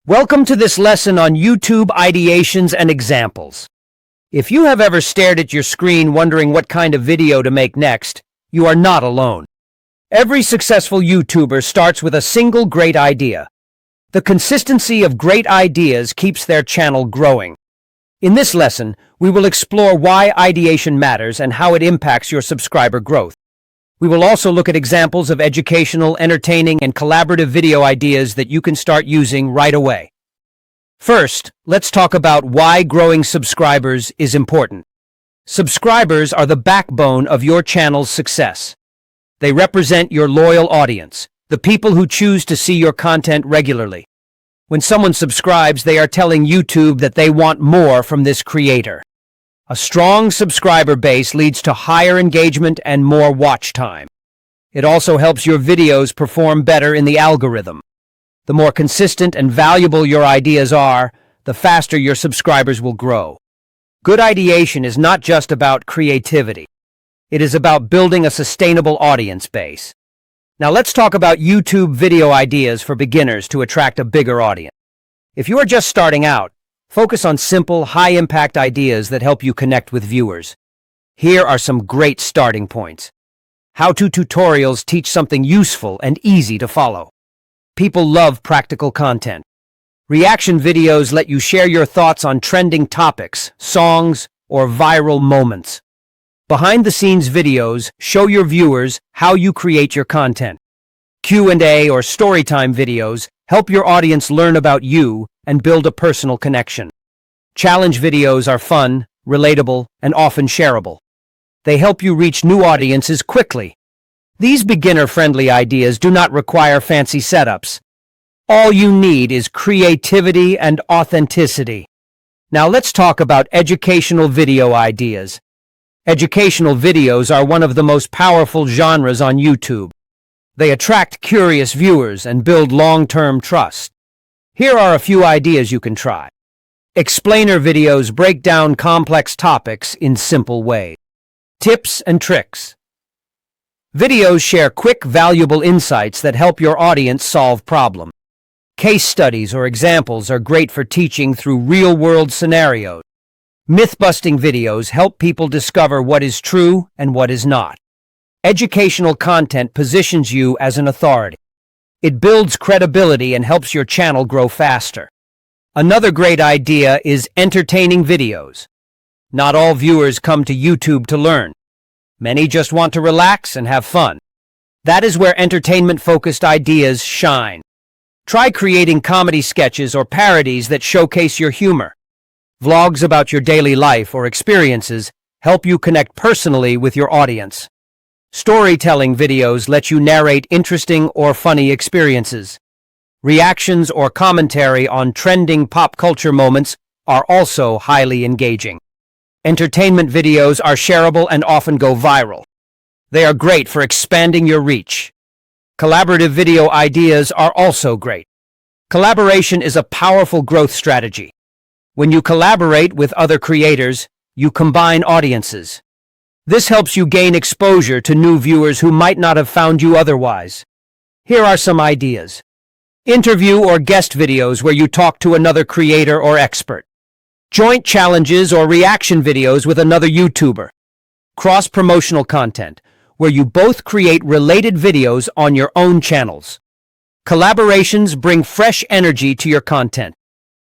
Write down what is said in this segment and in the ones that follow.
Welcome to this lesson on YouTube ideations and examples. If you have ever stared at your screen wondering what kind of video to make next, you are not alone. Every successful YouTuber starts with a single great idea. The consistency of great ideas keeps their channel growing. In this lesson, we will explore why ideation matters and how it impacts your subscriber growth. We will also look at examples of educational, entertaining, and collaborative video ideas that you can start using right away. First, let's talk about why growing subscribers is important. Subscribers are the backbone of your channel's success. They represent your loyal audience, the people who choose to see your content regularly. When someone subscribes, they are telling YouTube that they want more from this creator. A strong subscriber base leads to higher engagement and more watch time. It also helps your videos perform better in the algorithm. The more consistent and valuable your ideas are, the faster your subscribers will grow. Good ideation is not just about creativity. It is about building a sustainable audience base. Now let's talk about YouTube video ideas for beginners to attract a bigger audience. If you are just starting out, focus on simple, high-impact ideas that help you connect with viewers. Here are some great starting points. How-to tutorials teach something useful and easy to follow. People love practical content. Reaction videos let you share your thoughts on trending topics, songs, or viral moments. Behind-the-scenes videos show your viewers how you create your content. Q&A or storytime videos help your audience learn about you and build a personal connection. Challenge videos are fun, relatable, and often shareable. They help you reach new audiences quickly. These beginner-friendly ideas do not require fancy setups. All you need is creativity and authenticity. Now let's talk about educational video ideas. Educational videos are one of the most powerful genres on YouTube. They attract curious viewers and build long-term trust. Here are a few ideas you can try. Explainer videos break down complex topics in simple ways. Tips and tricks. Videos share quick, valuable insights that help your audience solve problems. Case studies or examples are great for teaching through real-world scenarios. Myth-busting videos help people discover what is true and what is not. Educational content positions you as an authority. It builds credibility and helps your channel grow faster. Another great idea is entertaining videos. Not all viewers come to YouTube to learn. Many just want to relax and have fun. That is where entertainment-focused ideas shine. Try creating comedy sketches or parodies that showcase your humor. Vlogs about your daily life or experiences help you connect personally with your audience. Storytelling videos let you narrate interesting or funny experiences. Reactions or commentary on trending pop culture moments are also highly engaging. Entertainment videos are shareable and often go viral. They are great for expanding your reach. Collaborative video ideas are also great. Collaboration is a powerful growth strategy. When you collaborate with other creators, you combine audiences. This helps you gain exposure to new viewers who might not have found you otherwise. Here are some ideas. Interview or guest videos where you talk to another creator or expert. Joint challenges or reaction videos with another YouTuber. Cross-promotional content, where you both create related videos on your own channels. Collaborations bring fresh energy to your content.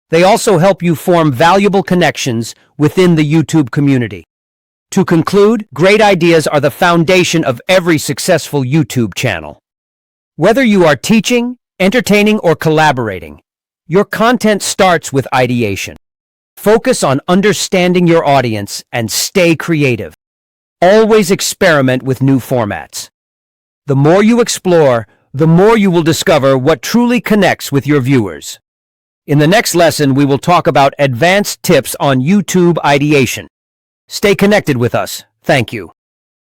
They also help you form valuable connections within the YouTube community. To conclude, great ideas are the foundation of every successful YouTube channel. Whether you are teaching, entertaining, or collaborating, your content starts with ideation. Focus on understanding your audience and stay creative. Always experiment with new formats. The more you explore, the more you will discover what truly connects with your viewers. In the next lesson, we will talk about advanced tips on YouTube ideation. Stay connected with us. Thank you.